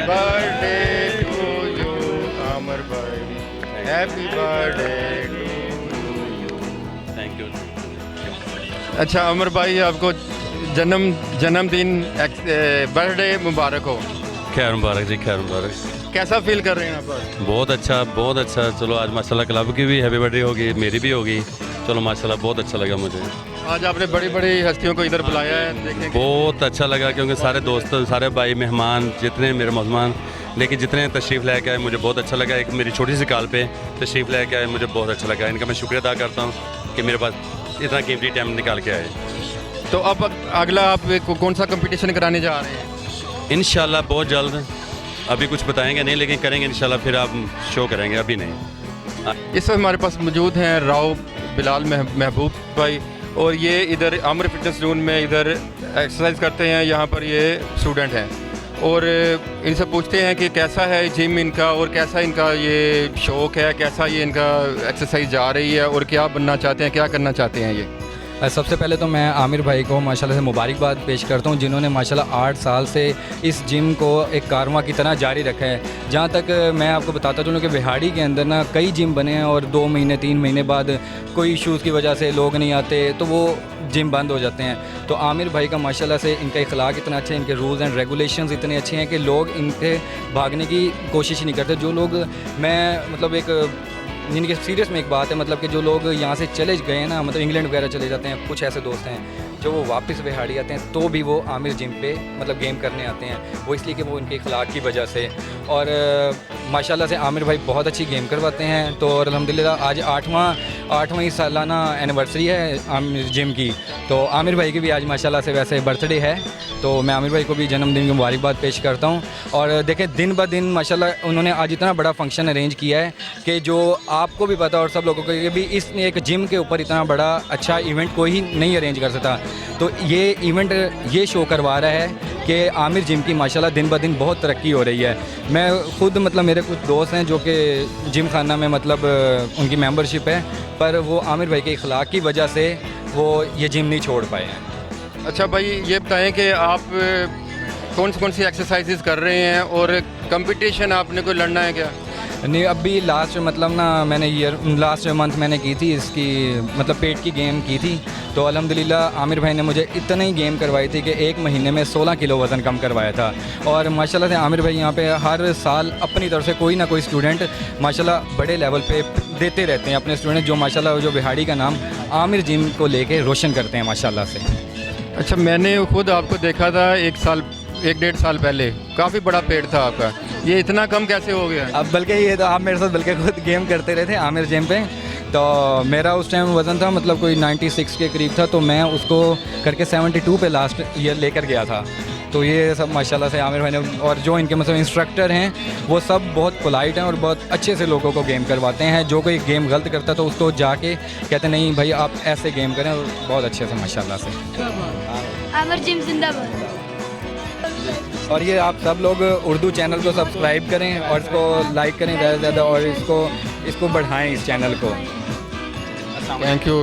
Birthday to you Aamir भाई, happy birthday to you. Thank you. अच्छा आमिर भाई, आपको जन्मदिन बर्थडे मुबारक हो। खैर मुबारक जी, खैर मुबारक। कैसा फील कर रहे हैं आप? बहुत अच्छा, बहुत अच्छा। चलो आज माशाल्लाह क्लब की भी हैप्पी बर्थडे होगी, मेरी भी होगी। चलो माशाल्लाह बहुत अच्छा लगा मुझे। आज आपने बड़ी बड़ी हस्तियों को इधर बुलाया है, देखें बहुत अच्छा लगा क्योंकि सारे दोस्त, सारे भाई, मेहमान जितने मेरे मेहमान लेकिन जितने तशरीफ़ लेके आए मुझे बहुत अच्छा लगा। एक मेरी छोटी सी कॉल पे तशरीफ़ लेके आए, मुझे बहुत अच्छा लगा। इनका मैं शुक्रिया अदा करता हूँ कि मेरे पास इतना कीमती टाइम निकाल के आए। तो अब अगला आप कौन सा कंपटीशन कराने जा रहे हैं? इंशाल्लाह बहुत जल्द। अभी कुछ बताएंगे नहीं लेकिन करेंगे इंशाल्लाह, फिर आप शो करेंगे, अभी नहीं। इस वक्त हमारे पास मौजूद हैं राव बिलाल महबूब भाई, और ये इधर आमिर फिटनेस जोन में इधर एक्सरसाइज करते हैं। यहाँ पर ये स्टूडेंट हैं और इनसे पूछते हैं कि कैसा है जिम इनका और कैसा इनका ये शौक़ है, कैसा ये इनका एक्सरसाइज जा रही है और क्या बनना चाहते हैं, क्या करना चाहते हैं ये। सबसे पहले तो मैं आमिर भाई को माशाल्लाह से मुबारकबाद पेश करता हूँ, जिन्होंने माशाल्लाह 8 साल से इस जिम को एक कारवां की तरह जारी रखा है। जहाँ तक मैं आपको बताता चलूँ कि बिहाड़ी के अंदर ना कई जिम बने हैं और 2 महीने 3 महीने बाद कोई इश्यूज़ की वजह से लोग नहीं आते तो वो जिम बंद हो जाते हैं। तो आमिर भाई का माशाल्लाह से इनका इखलाक इतना अच्छा है, इनके रूल्स एंड रेगुलेशंस इतने अच्छे हैं कि लोग इनके भागने की कोशिश ही नहीं करते। जो लोग मैं मतलब एक जिनके सीरियस में एक बात है, मतलब कि जो लोग यहाँ से चले गए हैं ना, मतलब इंग्लैंड वगैरह चले जाते हैं, कुछ ऐसे दोस्त हैं जो वो वापस बिहाड़ी आते हैं तो भी वो आमिर जिम पे मतलब गेम करने आते हैं। वो इसलिए कि वो इनके इखलाक की वजह से, और माशाल्लाह से आमिर भाई बहुत अच्छी गेम करवाते हैं। तो और अल्हम्दुलिल्लाह आज 8वां सालाना एनिवर्सरी है आमिर जिम की, तो आमिर भाई की भी आज माशाल्लाह से वैसे बर्थडे है, तो मैं आमिर भाई को भी जन्मदिन की मुबारकबाद पेश करता हूँ। और देखें दिन ब दिन माशाल्लाह उन्होंने आज इतना बड़ा फंक्शन अरेंज किया है कि जो आपको भी पता और सब लोगों को भी इस एक जिम के ऊपर इतना बड़ा अच्छा इवेंट कोई नहीं अरेंज कर सकता। तो ये इवेंट ये शो करवा रहा है कि आमिर जिम की माशाल्लाह दिन ब दिन बहुत तरक्की हो रही है। मैं खुद मतलब मेरे कुछ दोस्त हैं जो कि जिम खाना में मतलब उनकी मेंबरशिप है, पर वो आमिर भाई के इखलाक की वजह से वो ये जिम नहीं छोड़ पाए हैं। अच्छा भाई, ये बताएं कि आप कौन सी एक्सरसाइजेज कर रहे हैं और कंपटीशन आपने कोई लड़ना है क्या? नहीं, अभी लास्ट मतलब ना मैंने लास्ट मंथ मैंने की थी इसकी मतलब पेट की गेम की थी। तो अल्हम्दुलिल्लाह आमिर भाई ने मुझे इतनी गेम करवाई थी कि 1 महीने में 16 किलो वज़न कम करवाया था। और माशाल्लाह से आमिर भाई यहाँ पे हर साल अपनी तरफ से कोई ना कोई स्टूडेंट माशाल्लाह बड़े लेवल पे देते रहते हैं अपने स्टूडेंट, जो माशाल्लाह जो बिहाड़ी का नाम आमिर जिम को लेके रोशन करते हैं माशाल्लाह से। अच्छा, मैंने खुद आपको देखा था 1-1.5 साल पहले, काफ़ी बड़ा पेट था आपका, ये इतना कम कैसे हो गया? अब बल्कि ये तो आप मेरे साथ बल्कि खुद गेम करते रहे थे आमिर जिम पे, तो मेरा उस टाइम वज़न था मतलब कोई 96 के करीब था, तो मैं उसको करके 72 पे लास्ट ईयर लेकर गया था। तो ये सब माशाल्लाह से आमिर भाई ने, और जो इनके मतलब इंस्ट्रक्टर हैं वो सब बहुत पोलाइट हैं और बहुत अच्छे से लोगों को गेम करवाते हैं। जो कोई गेम गलत करता है तो उसको जाके कहते नहीं भाई आप ऐसे गेम करें, और बहुत अच्छे से माशाल्लाह से। आमिर जिम जिंदाबाद। और ये आप सब लोग उर्दू चैनल को सब्सक्राइब करें और इसको लाइक करें ज़्यादा से ज़्यादा, और इसको बढ़ाएं इस चैनल को। Thank you.